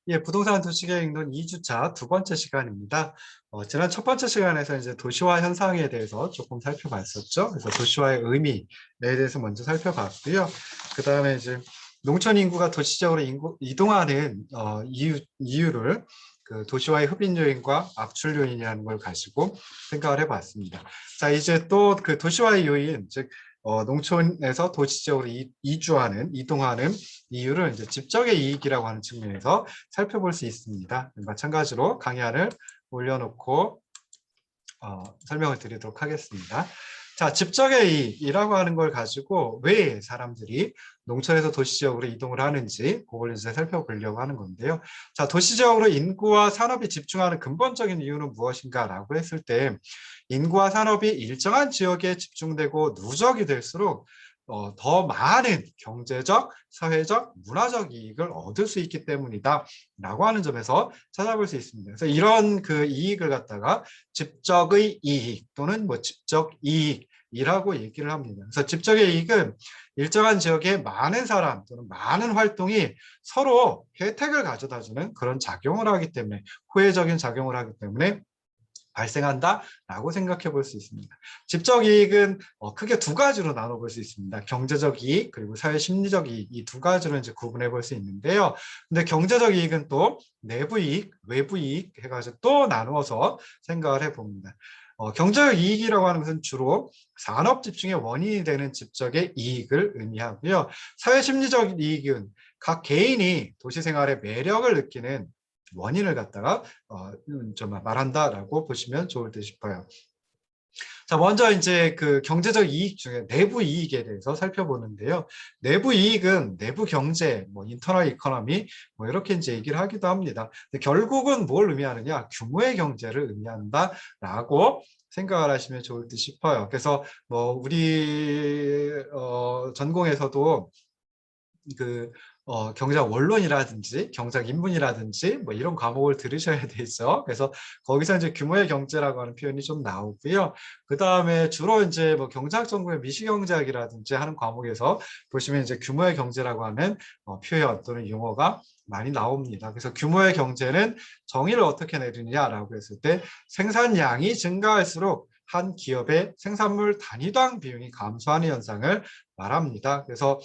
예, 부동산 도시계획론 2주차 두 번째 시간입니다. 지난 첫 번째 시간에서 이제 도시화 현상에 대해서 조금 살펴봤었죠. 그래서 도시화의 의미에 대해서 먼저 살펴봤고요. 그 다음에 이제 농촌 인구가 도시적으로 이동하는 이유를 그 도시화의 흡인 요인과 압출 요인이라는 걸 가지고 생각을 해봤습니다. 자, 이제 또 그 도시화의 요인, 즉 농촌에서 도시적으로 이동하는 이유를 이제 집적의 이익이라고 하는 측면에서 살펴볼 수 있습니다. 마찬가지로 강의안을 올려놓고 설명을 드리도록 하겠습니다. 자, 집적의 이익이라고 하는 걸 가지고 왜 사람들이 농촌에서 도시적으로 이동을 하는지 그걸 이제 살펴보려고 하는 건데요. 자, 도시적으로 인구와 산업이 집중하는 근본적인 이유는 무엇인가라고 했을 때 인구와 산업이 일정한 지역에 집중되고 누적이 될수록 더 많은 경제적, 사회적, 문화적 이익을 얻을 수 있기 때문이다 라고 하는 점에서 찾아볼 수 있습니다. 그래서 이런 그 이익을 갖다가 집적의 이익 또는 뭐 집적 이익이라고 얘기를 합니다. 그래서 집적의 이익은 일정한 지역의 많은 사람 또는 많은 활동이 서로 혜택을 가져다주는 그런 작용을 하기 때문에 호혜적인 작용을 하기 때문에 발생한다라고 생각해 볼 수 있습니다. 집적 이익은 크게 두 가지로 나눠볼 수 있습니다. 경제적 이익 그리고 사회 심리적 이익 이 두 가지로 이제 구분해 볼 수 있는데요. 근데 경제적 이익은 또 내부 이익, 외부 이익 해가지고 또 나누어서 생각을 해봅니다. 경제적 이익이라고 하는 것은 주로 산업 집중의 원인이 되는 집적의 이익을 의미하고요. 사회 심리적 이익은 각 개인이 도시 생활의 매력을 느끼는 원인을 갖다가 좀 말한다라고 보시면 좋을 듯 싶어요. 자, 먼저 이제 그 경제적 이익 중에 내부 이익에 대해서 살펴보는데요. 내부 이익은 내부 경제, 뭐 인터널 이코노미, 뭐 이렇게 이제 얘기를 하기도 합니다. 근데 결국은 뭘 의미하느냐? 규모의 경제를 의미한다라고 생각을 하시면 좋을 듯 싶어요. 그래서 뭐 우리 전공에서도 그 경제학 원론이라든지 경제학 인문이라든지 뭐 이런 과목을 들으셔야 되죠. 그래서 거기서 이제 규모의 경제라고 하는 표현이 좀 나오고요. 그 다음에 주로 이제 뭐 경제학 전공의 미시경제학이라든지 하는 과목에서 보시면 이제 규모의 경제라고 하는 표현 또는 용어가 많이 나옵니다. 그래서 규모의 경제는 정의를 어떻게 내리느냐라고 했을 때 생산량이 증가할수록 한 기업의 생산물 단위당 비용이 감소하는 현상을 말합니다. 그래서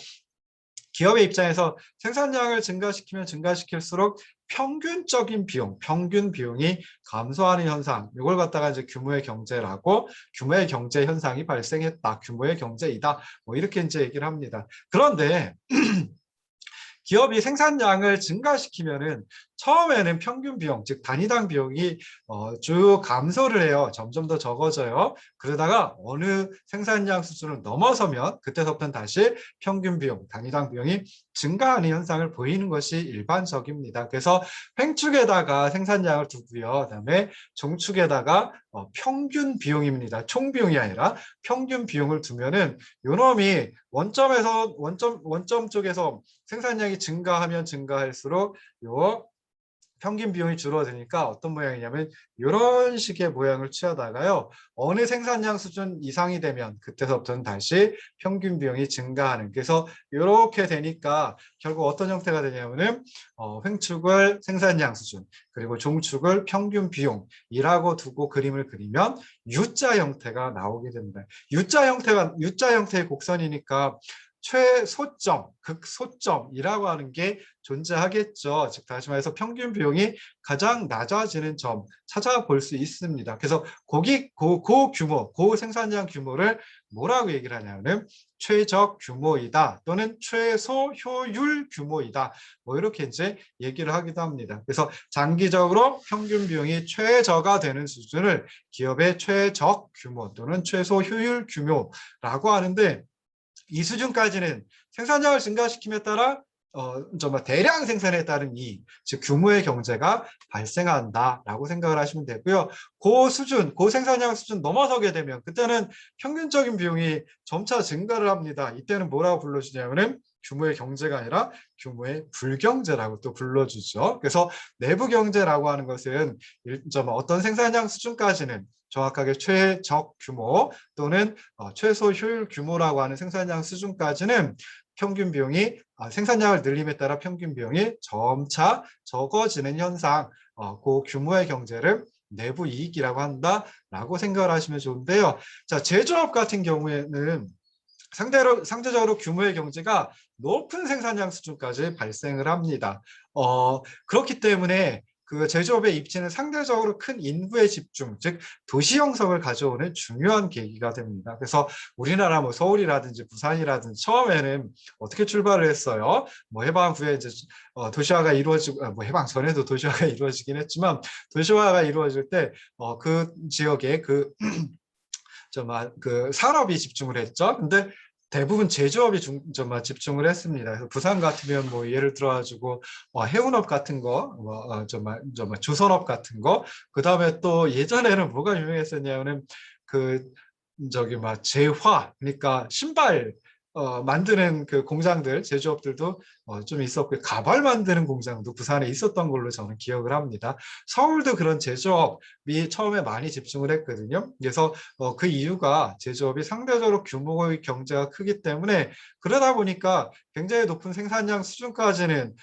기업의 입장에서 생산량을 증가시키면 증가시킬수록 평균적인 비용, 평균 비용이 감소하는 현상, 이걸 갖다가 이제 규모의 경제라고 규모의 경제 현상이 발생했다, 규모의 경제이다, 뭐 이렇게 이제 얘기를 합니다. 그런데 기업이 생산량을 증가시키면은 처음에는 평균 비용, 즉 단위당 비용이 쭉 감소를 해요. 점점 더 적어져요. 그러다가 어느 생산량 수준을 넘어서면 그때부터는 다시 평균 비용, 단위당 비용이 증가하는 현상을 보이는 것이 일반적입니다. 그래서 횡축에다가 생산량을 두고요. 그다음에 종축에다가 평균 비용입니다. 총 비용이 아니라 평균 비용을 두면은 요놈이 원점 쪽에서 생산량이 증가하면 증가할수록 요 평균 비용이 줄어드니까 어떤 모양이냐면 이런 식의 모양을 취하다가요. 어느 생산량 수준 이상이 되면 그때서부터는 다시 평균 비용이 증가하는. 그래서 이렇게 되니까 결국 어떤 형태가 되냐면은 횡축을 생산량 수준 그리고 종축을 평균 비용이라고 두고 그림을 그리면 U자 형태가 나오게 됩니다. U자 형태의 곡선이니까 최소점, 극소점이라고 하는 게 존재하겠죠. 즉 다시 말해서 평균 비용이 가장 낮아지는 점 찾아볼 수 있습니다. 그래서 고 규모, 고 생산량 규모를 뭐라고 얘기를 하냐면 최적 규모이다 또는 최소 효율 규모이다. 뭐 이렇게 이제 얘기를 하기도 합니다. 그래서 장기적으로 평균 비용이 최저가 되는 수준을 기업의 최적 규모 또는 최소 효율 규모라고 하는데 이 수준까지는 생산량을 증가시킴에 따라 정말 대량 생산에 따른 이익, 즉 규모의 경제가 발생한다라고 생각을 하시면 되고요. 그 수준, 그 생산량 수준 넘어서게 되면 그때는 평균적인 비용이 점차 증가를 합니다. 이때는 뭐라고 불러주냐면은 규모의 경제가 아니라 규모의 불경제라고 또 불러주죠. 그래서 내부 경제라고 하는 것은 어떤 생산량 수준까지는 정확하게 최적 규모 또는 최소 효율 규모라고 하는 생산량 수준까지는 평균 비용이 생산량을 늘림에 따라 평균 비용이 점차 적어지는 현상, 그 규모의 경제를 내부 이익이라고 한다라고 생각을 하시면 좋은데요. 자, 제조업 같은 경우에는 상대적으로 규모의 경제가 높은 생산량 수준까지 발생을 합니다. 그렇기 때문에 그 제조업의 입지는 상대적으로 큰 인구의 집중, 즉 도시 형성을 가져오는 중요한 계기가 됩니다. 그래서 우리나라 뭐 서울이라든지 부산이라든지 처음에는 어떻게 출발을 했어요? 뭐 해방 후에 이제 도시화가 이루어지고, 뭐 해방 전에도 도시화가 이루어지긴 했지만 도시화가 이루어질 때 그 지역에 그 산업이 집중을 했죠. 근데 대부분 제조업이 집중을 했습니다. 그래서 부산 같으면 뭐 예를 들어 가지고 해운업 같은 거, 조선업 같은 거, 그 다음에 또 예전에는 뭐가 유명했었냐면은 제화, 그러니까 신발 만드는 그 공장들, 제조업들도 좀 있었고요. 가발 만드는 공장도 부산에 있었던 걸로 저는 기억을 합니다. 서울도 그런 제조업이 처음에 많이 집중을 했거든요. 그래서 그 이유가 제조업이 상대적으로 규모의 경제가 크기 때문에 그러다 보니까 굉장히 높은 생산량 수준까지는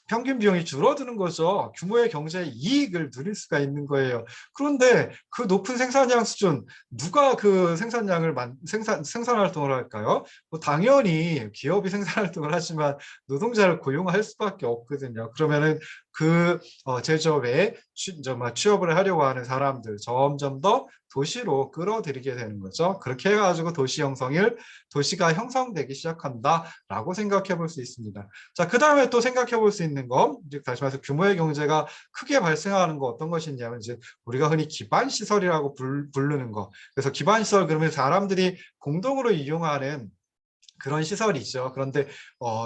평균 비용이 줄어드는 거죠. 규모의 경제의 이익을 누릴 수가 있는 거예요. 그런데 그 높은 생산량 수준, 누가 그 생산량을 생산 활동을 할까요? 뭐 당연히 기업이 생산 활동을 하지만 노동자를 고용할 수밖에 없거든요. 그러면은 그 제조업에 취업을 하려고 하는 사람들 점점 더 도시로 끌어들이게 되는 거죠. 그렇게 해가지고 도시가 형성되기 시작한다라고 생각해 볼 수 있습니다. 자, 그 다음에 또 생각해 볼 수 있는 거, 즉 다시 말해서 규모의 경제가 크게 발생하는 거 어떤 것이냐면 이제 우리가 흔히 기반 시설이라고 부르는 거. 그래서 기반 시설 그러면 사람들이 공동으로 이용하는 그런 시설이죠. 그런데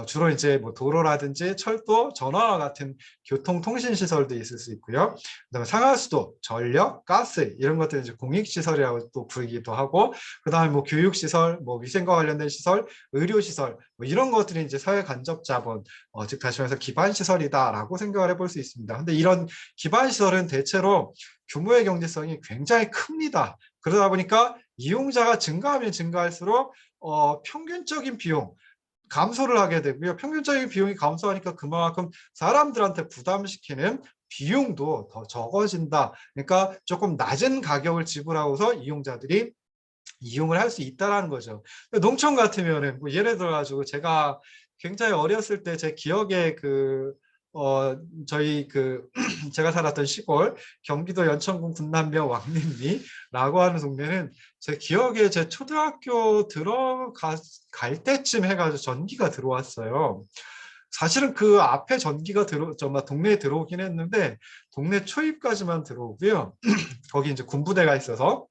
주로 이제 뭐 도로라든지 철도, 전화 같은 교통 통신 시설도 있을 수 있고요. 그다음에 상하수도, 전력, 가스 이런 것들 이제 공익 시설이라고 또 부르기도 하고, 그다음에 뭐 교육 시설, 뭐 위생과 관련된 시설, 의료 시설 뭐 이런 것들이 이제 사회 간접 자본, 즉 다시 말해서 기반 시설이다라고 생각을 해볼 수 있습니다. 근데 이런 기반 시설은 대체로 규모의 경제성이 굉장히 큽니다. 그러다 보니까 이용자가 증가하면 증가할수록 평균적인 비용 감소를 하게 되고요. 평균적인 비용이 감소하니까 그만큼 사람들한테 부담시키는 비용도 더 적어진다. 그러니까 조금 낮은 가격을 지불하고서 이용자들이 이용을 할 수 있다는 거죠. 농촌 같으면은 뭐 예를 들어 가지고 제가 굉장히 어렸을 때 제 기억에 저희 제가 살았던 시골 경기도 연천군 군남면 왕림리라고 하는 동네는 제 기억에 제 초등학교 갈 때쯤 해가지고 전기가 들어왔어요. 사실은 그 앞에 전기가 정말 동네에 들어오긴 했는데 동네 초입까지만 들어오고요. 거기 이제 군부대가 있어서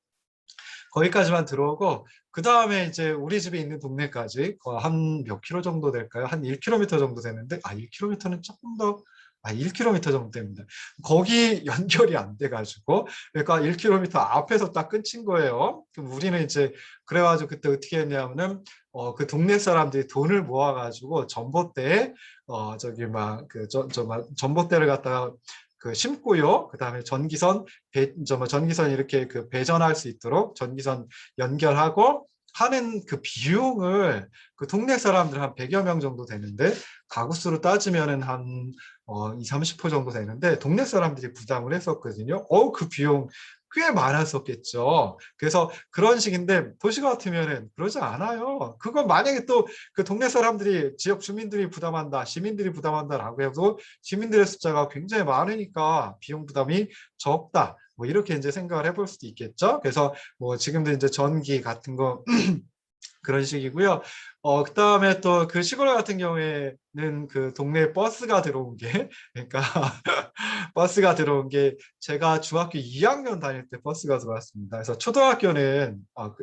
거기까지만 들어오고 그 다음에 이제 우리 집에 있는 동네까지 한 몇 킬로 정도 될까요? 한 1km 정도 되는데 1km는 조금 더 1km 정도 됩니다. 거기 연결이 안 돼가지고 그러니까 1km 앞에서 딱 끊친 거예요. 그럼 우리는 이제 그래가지고 그때 어떻게 했냐면은 그 동네 사람들이 돈을 모아가지고 전봇대에 전봇대를 갖다가 심고요. 그다음에 전기선 이렇게 배전할 수 있도록 전기선 연결하고 하는 그 비용을 그 동네 사람들 한 100여 명 정도 되는데 가구 수로 따지면은 한 2, 30% 정도 되는데 동네 사람들이 부담을 했었거든요. 그 비용 꽤 많았었겠죠. 그래서 그런 식인데 도시 같으면은 그러지 않아요. 그건 만약에 또 그 동네 사람들이 지역 주민들이 부담한다, 시민들이 부담한다라고 해도 시민들의 숫자가 굉장히 많으니까 비용 부담이 적다. 뭐 이렇게 이제 생각을 해볼 수도 있겠죠. 그래서 뭐 지금도 이제 전기 같은 거 그런 식이고요. 그다음에 또 그 시골 같은 경우에는 그 동네에 버스가 들어온 게 그러니까 버스가 들어온 게 제가 중학교 2학년 다닐 때 버스가 들어왔습니다. 그래서 초등학교는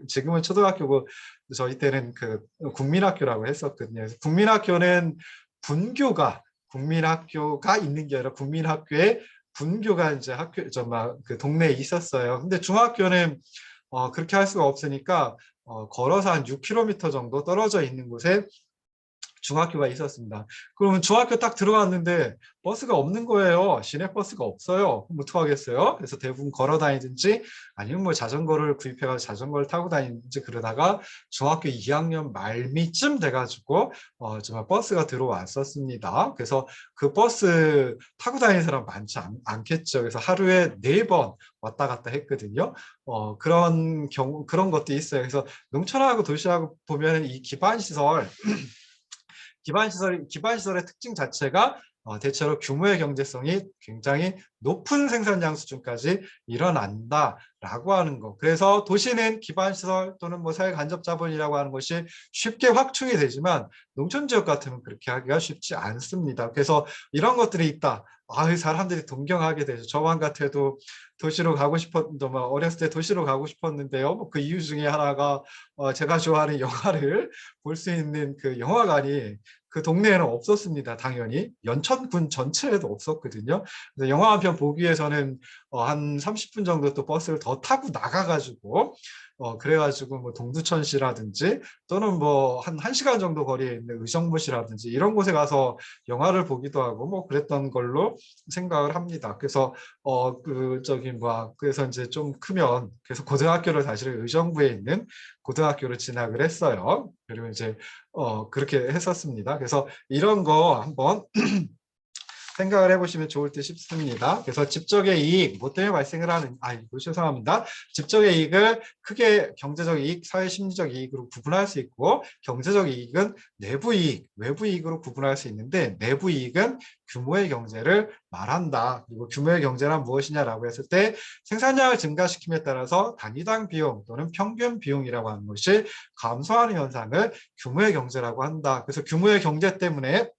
지금은 초등학교고 저희 때는 그 국민학교라고 했었거든요. 그래서 국민학교는 국민학교가 있는 게 아니라 국민학교에 분교가 이제 그 동네에 있었어요. 근데 중학교는 그렇게 할 수가 없으니까 걸어서 한 6km 정도 떨어져 있는 곳에 중학교가 있었습니다. 그러면 중학교 딱 들어갔는데 버스가 없는 거예요. 시내버스가 없어요. 그럼 어떡하겠어요? 그래서 대부분 걸어 다니든지 아니면 뭐 자전거를 구입해가지고 자전거를 타고 다니든지 그러다가 중학교 2학년 말미쯤 돼가지고 정말 버스가 들어왔었습니다. 그래서 그 버스 타고 다니는 사람 많지 않겠죠. 그래서 하루에 4번 왔다 갔다 했거든요. 그런 경우, 그런 것도 있어요. 그래서 농촌하고 도시하고 보면 이 기반시설의 특징 자체가 대체로 규모의 경제성이 굉장히 높은 생산량 수준까지 일어난다라고 하는 거. 그래서 도시는 기반시설 또는 뭐 사회 간접 자본이라고 하는 것이 쉽게 확충이 되지만 농촌 지역 같으면 그렇게 하기가 쉽지 않습니다. 그래서 이런 것들이 있다. 사람들이 동경하게 되죠. 저만 같아도 도시로 가고 뭐 어렸을 때 도시로 가고 싶었는데요. 뭐그 이유 중에 하나가 제가 좋아하는 영화를 볼 수 있는 그 영화관이 그 동네에는 없었습니다. 당연히 연천군 전체에도 없었거든요. 그래서 영화 한 편 보기 위해서는 한 30분 정도 또 버스를 더 타고 나가가지고 그래가지고 뭐 동두천시라든지 또는 뭐 한 1시간 정도 거리에 있는 의정부시라든지 이런 곳에 가서 영화를 보기도 하고 뭐 그랬던 걸로 생각을 합니다. 그래서 그래서 이제 좀 크면 그래서 고등학교를 사실은 의정부에 있는 고등학교를 진학을 했어요. 그리고 이제 그렇게 했었습니다. 그래서 이런 거 한번 생각을 해보시면 좋을 듯 싶습니다. 그래서 집적의 이익, 뭐 때문에 발생을 하는, 죄송합니다. 집적의 이익을 크게 경제적 이익, 사회 심리적 이익으로 구분할 수 있고, 경제적 이익은 내부 이익, 외부 이익으로 구분할 수 있는데, 내부 이익은 규모의 경제를 말한다. 그리고 규모의 경제란 무엇이냐라고 했을 때 생산량을 증가시킴에 따라서 단위당 비용 또는 평균 비용이라고 하는 것이 감소하는 현상을 규모의 경제라고 한다. 그래서 규모의 경제 때문에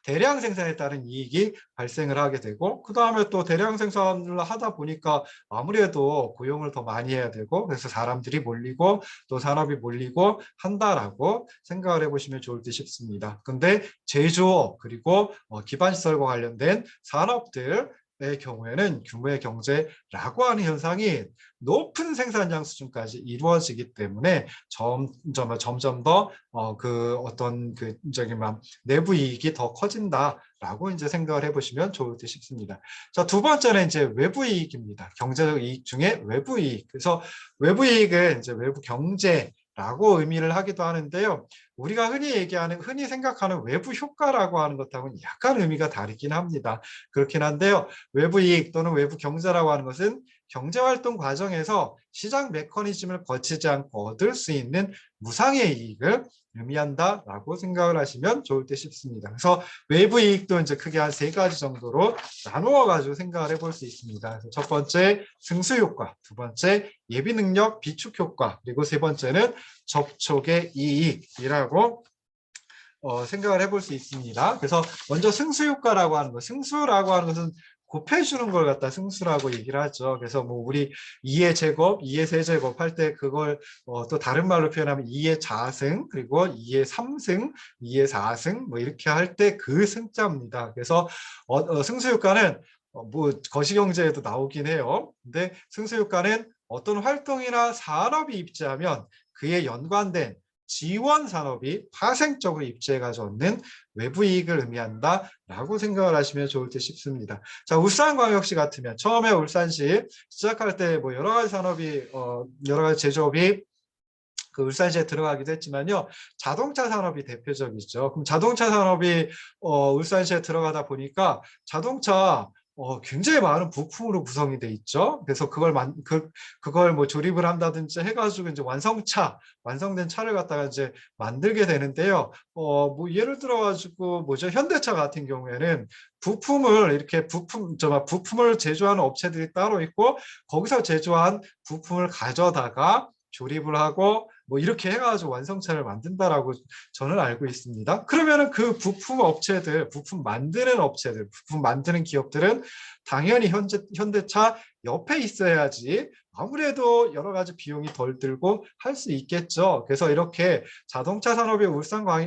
대량 생산에 따른 이익이 발생을 하게 되고 그 다음에 또 대량 생산을 하다 보니까 아무래도 고용을 더 많이 해야 되고 그래서 사람들이 몰리고 또 산업이 몰리고 한다라고 생각을 해보시면 좋을 듯 싶습니다. 근데 제조업 그리고 기반시설과 관련된 산업들 의 경우에는 규모의 경제라고 하는 현상이 높은 생산량 수준까지 이루어지기 때문에 점점 더 내부 이익이 더 커진다라고 이제 생각을 해보시면 좋을 듯 싶습니다. 자, 두 번째는 이제 외부 이익입니다. 경제적 이익 중에 외부 이익. 그래서 외부 이익은 이제 외부 경제 라고 의미를 하기도 하는데요. 우리가 흔히 생각하는 외부 효과라고 하는 것하고는 약간 의미가 다르긴 합니다. 그렇긴 한데요. 외부 이익 또는 외부 경제라고 하는 것은 경제활동 과정에서 시장 메커니즘을 거치지 않고 얻을 수 있는 무상의 이익을 의미한다라고 생각을 하시면 좋을 듯 싶습니다. 그래서 외부 이익도 이제 크게 한 3가지 정도로 나누어 가지고 생각을 해볼 수 있습니다. 그래서 첫 번째 승수 효과, 두 번째 예비 능력 비축 효과, 그리고 세 번째는 접촉의 이익이라고 생각을 해볼 수 있습니다. 그래서 먼저 승수 효과라고 하는 것, 승수라고 하는 것은 곱해주는 걸 갖다 승수라고 얘기를 하죠. 그래서 뭐 우리 2의 제곱, 2의 세제곱 할 때 그걸 또 다른 말로 표현하면 2의 자승, 그리고 2의 3승, 2의 4승 뭐 이렇게 할 때 그 승자입니다. 그래서 승수 효과는 뭐 거시경제에도 나오긴 해요. 근데 승수 효과는 어떤 활동이나 산업이 입지하면 그에 연관된 지원 산업이 파생적으로 입지해가지고 얻는 외부 이익을 의미한다라고 생각을 하시면 좋을 듯 싶습니다. 자, 울산광역시 같으면 처음에 울산시 시작할 때 뭐 여러 가지 산업이 여러 가지 제조업이 그 울산시에 들어가기도 했지만요. 자동차 산업이 대표적이죠. 그럼 자동차 산업이 울산시에 들어가다 보니까 자동차 굉장히 많은 부품으로 구성이 돼 있죠. 그래서 그걸 뭐 조립을 한다든지 해가지고 이제 완성된 차를 갖다가 이제 만들게 되는데요. 뭐 예를 들어가지고 현대차 같은 경우에는 부품을 제조하는 업체들이 따로 있고 거기서 제조한 부품을 가져다가 조립을 하고 뭐 이렇게 해가지고 완성차를 만든다라고 저는 알고 있습니다. 그러면은 그 부품 만드는 기업들은 당연히 현대차 옆에 있어야지 아무래도 여러 가지 비용이 덜 들고 할 수 있겠죠. 그래서 이렇게 자동차 산업이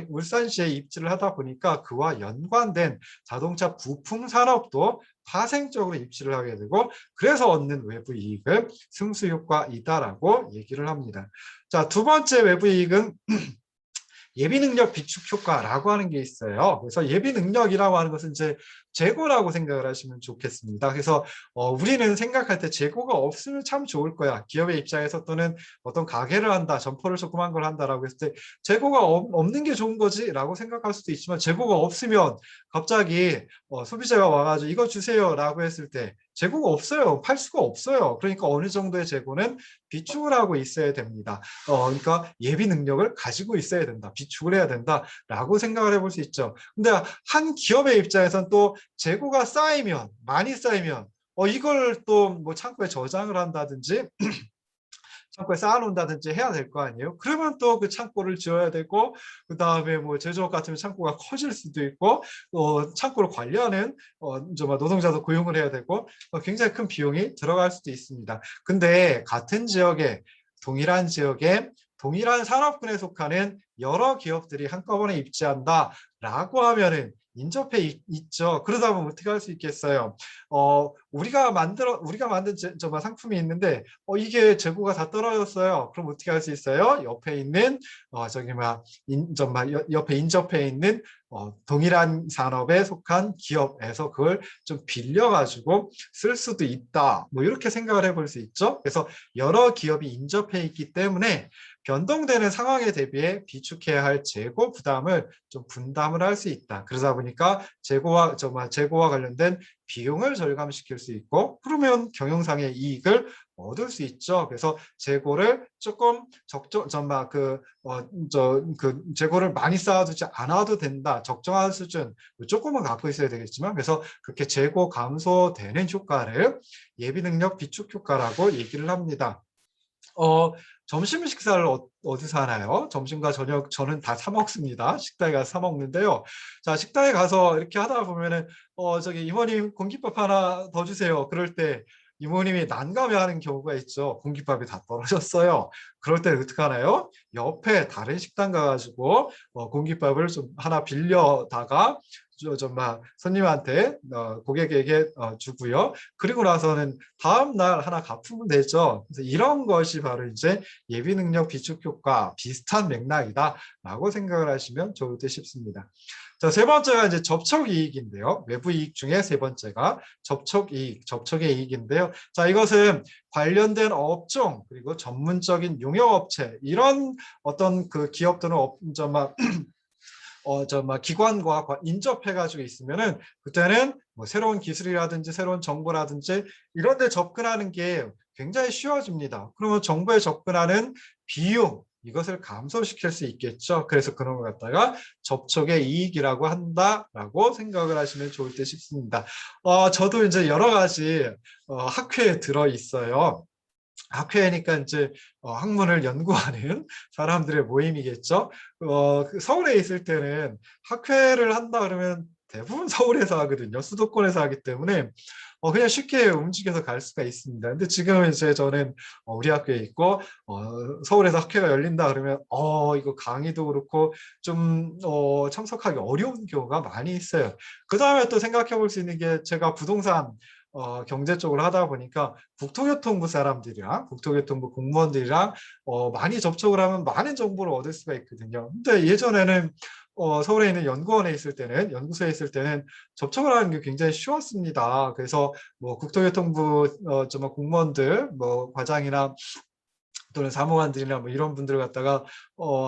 울산시에 입지를 하다 보니까 그와 연관된 자동차 부품 산업도 파생적으로 입지를 하게 되고 그래서 얻는 외부 이익을 승수 효과이다라고 얘기를 합니다. 자, 두 번째 외부 이익은 예비 능력 비축 효과라고 하는 게 있어요. 그래서 예비 능력이라고 하는 것은 이제 재고라고 생각을 하시면 좋겠습니다. 그래서 우리는 생각할 때 재고가 없으면 참 좋을 거야. 기업의 입장에서 또는 어떤 가게를 한다, 점포를 조그만 걸 한다라고 했을 때 재고가 없는 게 좋은 거지라고 생각할 수도 있지만 재고가 없으면 갑자기 소비자가 와가지고 이거 주세요라고 했을 때 재고가 없어요. 팔 수가 없어요. 그러니까 어느 정도의 재고는 비축을 하고 있어야 됩니다. 그러니까 예비 능력을 가지고 있어야 된다. 비축을 해야 된다라고 생각을 해볼 수 있죠. 근데 한 기업의 입장에서는 또 재고가 쌓이면 많이 쌓이면 이걸 또 뭐 창고에 저장을 한다든지 창고에 쌓아놓는다든지 해야 될 거 아니에요. 그러면 또 그 창고를 지어야 되고 그 다음에 뭐 제조업 같으면 창고가 커질 수도 있고 창고를 관리하는 정말 노동자도 고용을 해야 되고 굉장히 큰 비용이 들어갈 수도 있습니다. 근데 같은 지역에 동일한 지역에 동일한 산업군에 속하는 여러 기업들이 한꺼번에 입지한다라고 하면은 인접해 있죠. 그러다 보면 어떻게 할 수 있겠어요? 우리가 만든 정말 상품이 있는데 이게 재고가 다 떨어졌어요. 그럼 어떻게 할 수 있어요? 옆에 있는 옆에 인접해 있는 동일한 산업에 속한 기업에서 그걸 좀 빌려가지고 쓸 수도 있다. 뭐 이렇게 생각을 해볼 수 있죠. 그래서 여러 기업이 인접해 있기 때문에 변동되는 상황에 대비해 비축해야 할 재고 부담을 좀 분담을 할 수 있다. 그러다 보니까 재고와 관련된 비용을 절감시킬 수 있고 그러면 경영상의 이익을 얻을 수 있죠. 그래서 재고를 조금 재고를 많이 쌓아두지 않아도 된다. 적정한 수준 조금은 갖고 있어야 되겠지만 그래서 그렇게 재고 감소되는 효과를 예비능력 비축 효과라고 얘기를 합니다. 점심 식사를 어디서 하나요? 점심과 저녁 저는 다 사 먹습니다. 식당에 가서 사 먹는데요. 자, 식당에 가서 이렇게 하다 보면은 저기 이모님 공깃밥 하나 더 주세요. 그럴 때 이모님이 난감해하는 경우가 있죠. 공깃밥이 다 떨어졌어요. 그럴 때 어떻게 하나요? 옆에 다른 식당 가가지고 공깃밥을 좀 하나 빌려다가 정말 손님한테 고객에게 주고요. 그리고 나서는 다음 날 하나 갚으면 되죠. 그래서 이런 것이 바로 이제 예비 능력 비축 효과 비슷한 맥락이다라고 생각을 하시면 좋을 듯 싶습니다. 자, 세 번째가 이제 접촉 이익인데요. 외부 이익 중에 세 번째가 접촉 이익, 접촉의 이익인데요. 자, 이것은 관련된 업종 그리고 전문적인 용역업체 이런 어떤 그 기업들은 기관과 인접해가지고 있으면은 그때는 뭐 새로운 기술이라든지 새로운 정보라든지 이런 데 접근하는 게 굉장히 쉬워집니다. 그러면 정보에 접근하는 비용 이것을 감소시킬 수 있겠죠. 그래서 그런 것 갖다가 접촉의 이익이라고 한다라고 생각을 하시면 좋을 듯 싶습니다. 저도 이제 여러 가지 학회에 들어 있어요. 학회니까 이제 학문을 연구하는 사람들의 모임이겠죠. 서울에 있을 때는 학회를 한다 그러면 대부분 서울에서 하거든요. 수도권에서 하기 때문에 그냥 쉽게 움직여서 갈 수가 있습니다. 근데 지금 이제 저는 우리 학교에 있고 서울에서 학회가 열린다 그러면 이거 강의도 그렇고 좀 참석하기 어려운 경우가 많이 있어요. 그 다음에 또 생각해 볼 수 있는 게 제가 부동산 경제 쪽을 하다 보니까 국토교통부 사람들이랑 국토교통부 공무원들이랑 많이 접촉을 하면 많은 정보를 얻을 수가 있거든요. 근데 예전에는 서울에 있는 연구소에 있을 때는 접촉을 하는 게 굉장히 쉬웠습니다. 그래서 뭐 국토교통부 공무원들, 뭐 과장이나 또는 사무관들이나 뭐 이런 분들 갖다가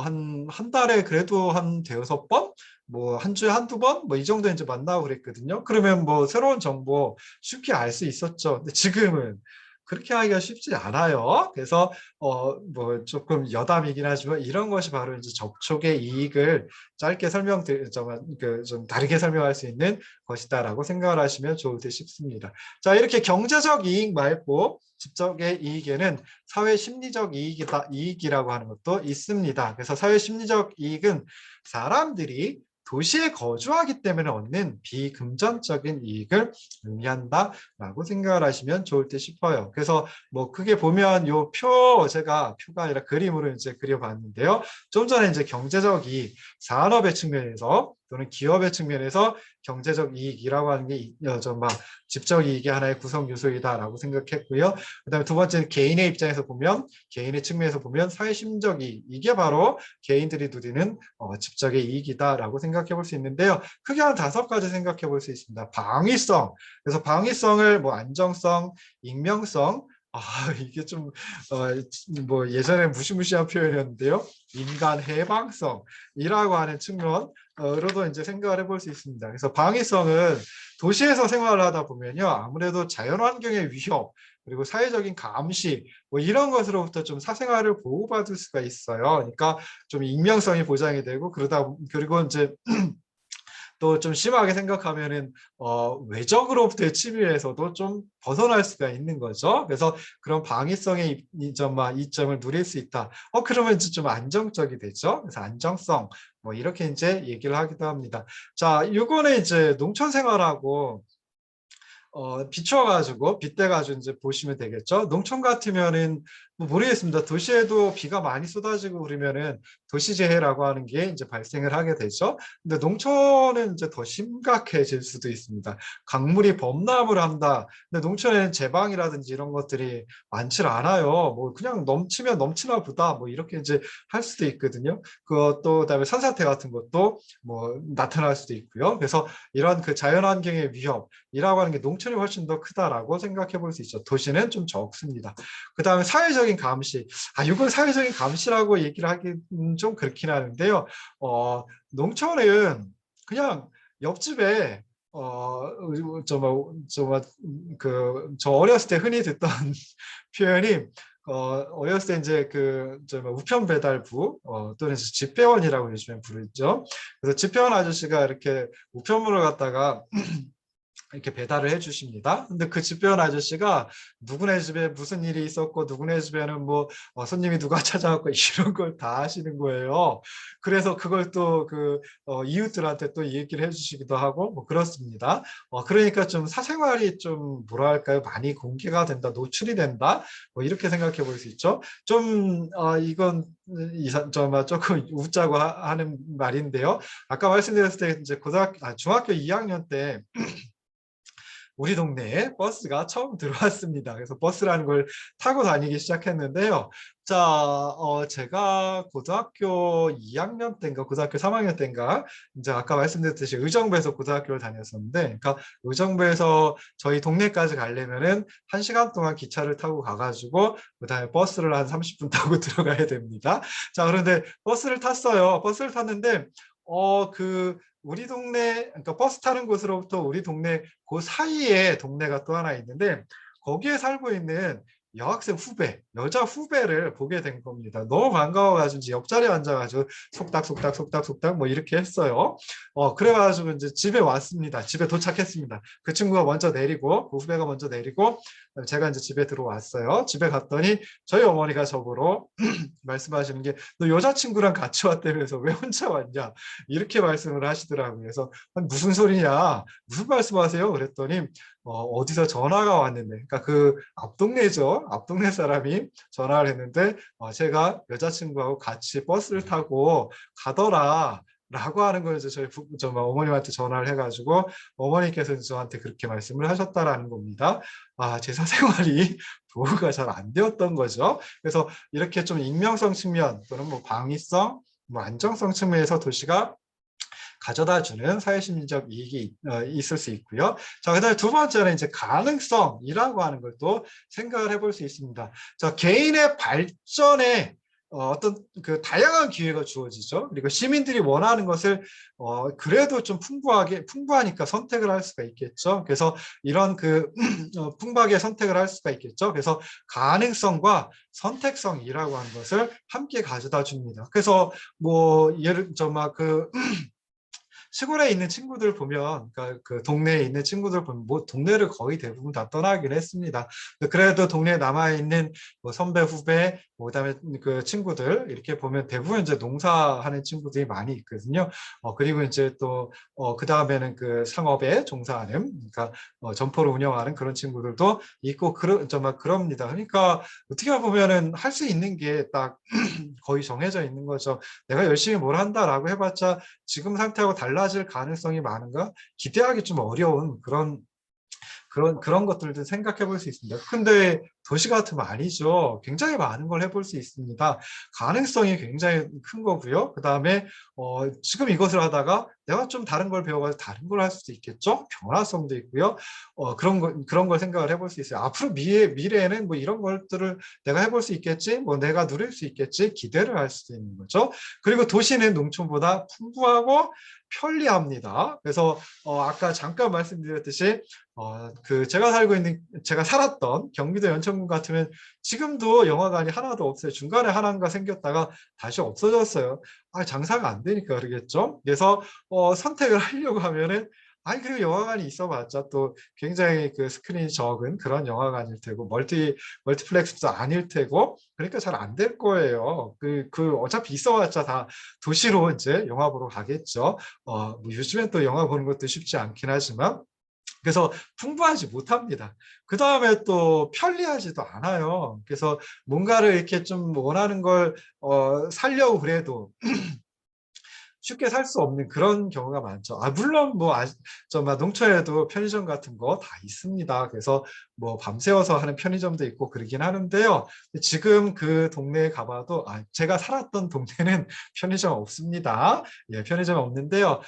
한 달에 그래도 한 대여섯 번, 뭐 한 주에 한두 번, 뭐 이 정도 이제 만나고 그랬거든요. 그러면 뭐 새로운 정보 쉽게 알 수 있었죠. 근데 지금은 그렇게 하기가 쉽지 않아요. 그래서 뭐 조금 여담이긴 하지만 이런 것이 바로 이제 접촉의 이익을 짧게 좀 다르게 설명할 수 있는 것이다라고 생각을 하시면 좋을 듯 싶습니다. 자, 이렇게 경제적 이익 말고 직접의 이익에는 사회 심리적 이익이라고 하는 것도 있습니다. 그래서 사회 심리적 이익은 사람들이 도시에 거주하기 때문에 얻는 비금전적인 이익을 의미한다라고 생각을 하시면 좋을 듯 싶어요. 그래서 뭐 크게 보면 요 제가 표가 아니라 그림으로 이제 그려봤는데요. 좀 전에 이제 경제적 이익, 산업의 측면에서 또는 기업의 측면에서 경제적 이익이라고 하는 게 막 집적 이익의 하나의 구성 요소이다라고 생각했고요. 그다음에 두 번째는 개인의 입장에서 보면 개인의 측면에서 보면 사회심적 이익 이게 바로 개인들이 누리는 집적의 이익이다라고 생각해 볼 수 있는데요. 크게 한 5가지 생각해 볼 수 있습니다. 방위성. 그래서 방위성을 뭐 안정성, 익명성 이게 좀, 뭐, 예전에 무시무시한 표현이었는데요. 인간 해방성이라고 하는 측면으로도 이제 생각을 해볼 수 있습니다. 그래서 방위성은 도시에서 생활을 하다 보면요. 아무래도 자연환경의 위협, 그리고 사회적인 감시, 뭐 이런 것으로부터 좀 사생활을 보호받을 수가 있어요. 그러니까 좀 익명성이 보장이 되고, 그리고 이제 또 좀 심하게 생각하면은 외적으로부터의 침해에서도 좀 벗어날 수가 있는 거죠. 그래서 그런 방위성의 이점을 누릴 수 있다. 그러면 이제 좀 안정적이 되죠. 그래서 안정성 뭐 이렇게 이제 얘기를 하기도 합니다. 자, 요거는 이제 농촌 생활하고 비춰가지고 빗대가지고 이제 보시면 되겠죠. 농촌 같으면은 뭐 모르겠습니다. 도시에도 비가 많이 쏟아지고 그러면은 도시재해라고 하는 게 이제 발생을 하게 되죠. 근데 농촌은 이제 더 심각해질 수도 있습니다. 강물이 범람을 한다. 근데 농촌에는 제방이라든지 이런 것들이 많지 않아요. 뭐 그냥 넘치면 넘치나 보다. 뭐 이렇게 이제 할 수도 있거든요. 그것도 그다음에 산사태 같은 것도 뭐 나타날 수도 있고요. 그래서 이런 그 자연환경의 위협이라고 하는 게 농촌이 훨씬 더 크다라고 생각해 볼 수 있죠. 도시는 좀 적습니다. 그다음에 사회적인 감시. 이건 사회적인 감시라고 얘기를 하기는 좀 그렇긴 하는데요. 농촌은 그냥 옆집에 저 어렸을 때 흔히 듣던 표현이 어렸을 때 이제 우편 배달부 또는 집배원이라고 요즘에 부르죠. 그래서 집배원 아저씨가 이렇게 우편물을 갖다가 이렇게 배달을 해주십니다. 근데 그 집배원 아저씨가 누구네 집에 무슨 일이 있었고 누구네 집에는 뭐 손님이 누가 찾아왔고 이런 걸 다 하시는 거예요. 그래서 그걸 또 이웃들한테 또 얘기를 해주시기도 하고 뭐 그렇습니다. 그러니까 좀 사생활이 좀 뭐랄까요 많이 공개가 된다, 노출이 된다, 뭐 이렇게 생각해 볼 수 있죠. 좀 이건 조금 웃자고 하는 말인데요. 아까 말씀드렸을 때 이제 중학교 2학년 때 우리 동네에 버스가 처음 들어왔습니다. 그래서 버스라는 걸 타고 다니기 시작했는데요. 자, 제가 고등학교 2학년 때인가 고등학교 3학년 때인가 이제 아까 말씀드렸듯이 의정부에서 고등학교를 다녔었는데, 그러니까 의정부에서 저희 동네까지 가려면은 1시간 동안 기차를 타고 가가지고 그다음에 버스를 한 30분 타고 들어가야 됩니다. 자, 그런데 버스를 탔어요. 버스를 탔는데 우리 동네, 그러니까 버스 타는 곳으로부터 우리 동네 그 사이에 동네가 또 하나 있는데 거기에 살고 있는 여학생 후배, 여자 후배를 보게 된 겁니다. 너무 반가워가지고 이제 옆자리에 앉아가지고 속닥속닥 뭐 이렇게 했어요. 그래가지고 이제 집에 왔습니다. 집에 도착했습니다. 그 친구가 먼저 내리고, 그 후배가 먼저 내리고, 제가 이제 집에 들어왔어요. 집에 갔더니 저희 어머니가 저보러 말씀하시는 게 너 여자친구랑 같이 왔다면서 왜 혼자 왔냐 이렇게 말씀을 하시더라고요. 그래서 무슨 소리냐 무슨 말씀하세요 그랬더니 어디서 전화가 왔는데 그러니까 그 앞동네죠. 앞동네 사람이 전화를 했는데 제가 여자친구하고 같이 버스를 타고 가더라 라고 하는 걸 이제 어머님한테 전화를 해가지고 어머니께서 저한테 그렇게 말씀을 하셨다라는 겁니다. 제 사생활이 보호가 잘 안 되었던 거죠. 그래서 이렇게 좀 익명성 측면 또는 뭐 방위성, 뭐 안정성 측면에서 도시가 가져다주는 사회심리적 이익이 있을 수 있고요. 자, 그다음에 두 번째는 이제 가능성이라고 하는 걸 또 생각을 해볼 수 있습니다. 자, 개인의 발전에 어떤 그 다양한 기회가 주어지죠. 그리고 시민들이 원하는 것을 그래도 좀 풍부하니까 선택을 할 수가 있겠죠. 그래서 이런 풍부하게 선택을 할 수가 있겠죠. 그래서 가능성과 선택성이라고 하는 것을 함께 가져다 줍니다. 그래서 뭐 시골에 있는 친구들 보면, 그러니까 그 동네에 있는 친구들 보면, 뭐 동네를 거의 대부분 다 떠나긴 했습니다. 그래도 동네에 남아있는 뭐 선배, 후배, 뭐 그다음에 그 친구들 이렇게 보면 대부분 이제 농사하는 친구들이 많이 있거든요. 그리고 이제 또 그 다음에는 그 상업에 종사하는, 그러니까 점포를 운영하는 그런 친구들도 있고 그럽니다. 그러니까 어떻게 보면은 할 수 있는 게 딱 거의 정해져 있는 거죠. 내가 열심히 뭘 한다라고 해봤자 지금 상태하고 달라질 가능성이 많은가 기대하기 좀 어려운 그런 것들도 생각해 볼 수 있습니다. 근데 도시 같으면 아니죠. 굉장히 많은 걸 해볼 수 있습니다. 가능성이 굉장히 큰 거고요. 그 다음에 지금 이것을 하다가 내가 좀 다른 걸 배워가지고 다른 걸 할 수도 있겠죠. 변화성도 있고요. 그런 걸 생각을 해볼 수 있어요. 앞으로 미래에는 뭐 이런 것들을 내가 해볼 수 있겠지, 뭐 내가 누릴 수 있겠지, 기대를 할 수도 있는 거죠. 그리고 도시는 농촌보다 풍부하고 편리합니다. 그래서 아까 잠깐 말씀드렸듯이 제가 살았던 경기도 연천군 같으면 지금도 영화관이 하나도 없어요. 중간에 하나인가 생겼다가 다시 없어졌어요. 장사가 안 되니까 그러겠죠. 그래서 선택을 하려고 하면은 그리고 영화관이 있어봤자 또 굉장히 그 스크린이 적은 그런 영화관일 테고 멀티플렉스도 아닐 테고 그러니까 잘 안 될 거예요. 어차피 있어봤자 다 도시로 이제 영화 보러 가겠죠. 뭐 요즘엔 또 영화 보는 것도 쉽지 않긴 하지만 그래서 풍부하지 못합니다. 그 다음에 또 편리하지도 않아요. 그래서 뭔가를 이렇게 좀 원하는 걸 살려고 그래도 쉽게 살 수 없는 그런 경우가 많죠. 물론 농촌에도 편의점 같은 거 다 있습니다. 그래서 뭐 밤새워서 하는 편의점도 있고 그러긴 하는데요. 지금 그 동네에 가봐도 제가 살았던 동네는 편의점 없습니다. 예, 편의점 없는데요.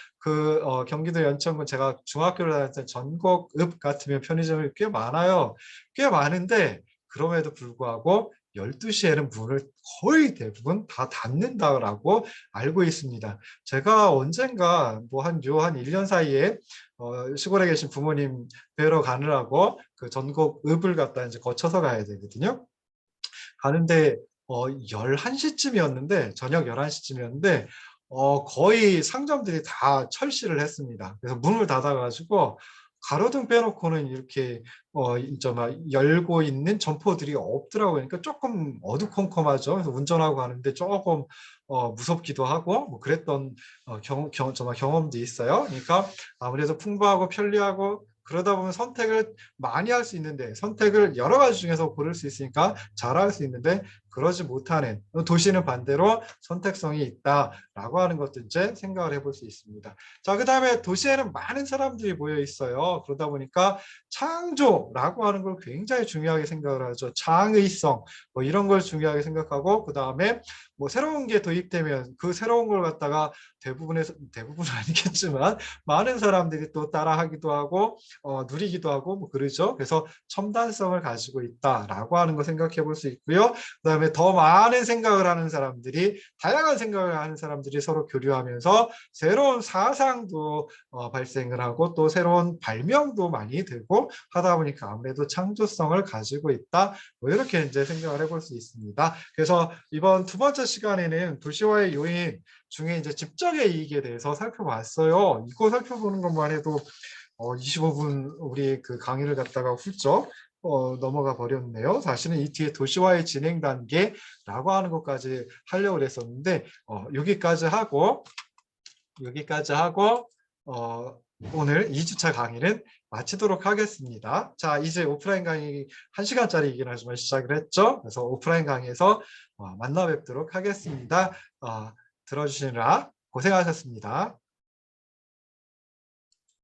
경기도 연천군 제가 중학교를 다닐 때 전곡읍 같으면 편의점이 꽤 많아요. 꽤 많은데 그럼에도 불구하고 12시에는 문을 거의 대부분 다 닫는다고 알고 있습니다. 제가 언젠가 한 1년 사이에 시골에 계신 부모님 뵈러 가느라고 그 전곡읍을 갔다 이제 거쳐서 가야 되거든요. 가는데 11시쯤이었는데 저녁 11시쯤이었는데 거의 상점들이 다 철시를 했습니다. 그래서 문을 닫아가지고 가로등 빼놓고는 이렇게 이제 막 열고 있는 점포들이 없더라고요. 그러니까 조금 어두컴컴하죠. 그래서 운전하고 가는데 조금 무섭기도 하고 뭐 그랬던 경험도 있어요. 그러니까 아무래도 풍부하고 편리하고 그러다 보면 선택을 많이 할 수 있는데 선택을 여러 가지 중에서 고를 수 있으니까 잘할 수 있는데 그러지 못하는 도시는 반대로 선택성이 있다라고 하는 것도 이제 생각을 해볼 수 있습니다. 자, 그 다음에 도시에는 많은 사람들이 모여 있어요. 그러다 보니까 창조라고 하는 걸 굉장히 중요하게 생각을 하죠. 창의성 뭐 이런 걸 중요하게 생각하고 그 다음에 뭐 새로운 게 도입되면 그 새로운 걸 갖다가 대부분은 아니겠지만 많은 사람들이 또 따라하기도 하고 누리기도 하고 뭐 그러죠. 그래서 첨단성을 가지고 있다라고 하는 거 생각해 볼 수 있고요. 그다음에 더 많은 생각을 하는 사람들이 다양한 생각을 하는 사람들이 서로 교류하면서 새로운 사상도 발생을 하고 또 새로운 발명도 많이 되고 하다 보니까 아무래도 창조성을 가지고 있다. 뭐 이렇게 이제 생각을 해볼 수 있습니다. 그래서 이번 두 번째 시간에는 도시화의 요인 중에 이제 집적의 이익에 대해서 살펴봤어요. 이거 살펴보는 것만 해도 25분 우리 그 강의를 갖다가 훌쩍 넘어가 버렸네요. 사실은 이 뒤에 도시화의 진행 단계라고 하는 것까지 하려고 했었는데 여기까지 하고 오늘 2주차 강의는 마치도록 하겠습니다. 자, 이제 오프라인 강의 1시간짜리이긴 하지만 시작을 했죠. 그래서 오프라인 강의에서 만나 뵙도록 하겠습니다. 들어주시느라 고생하셨습니다.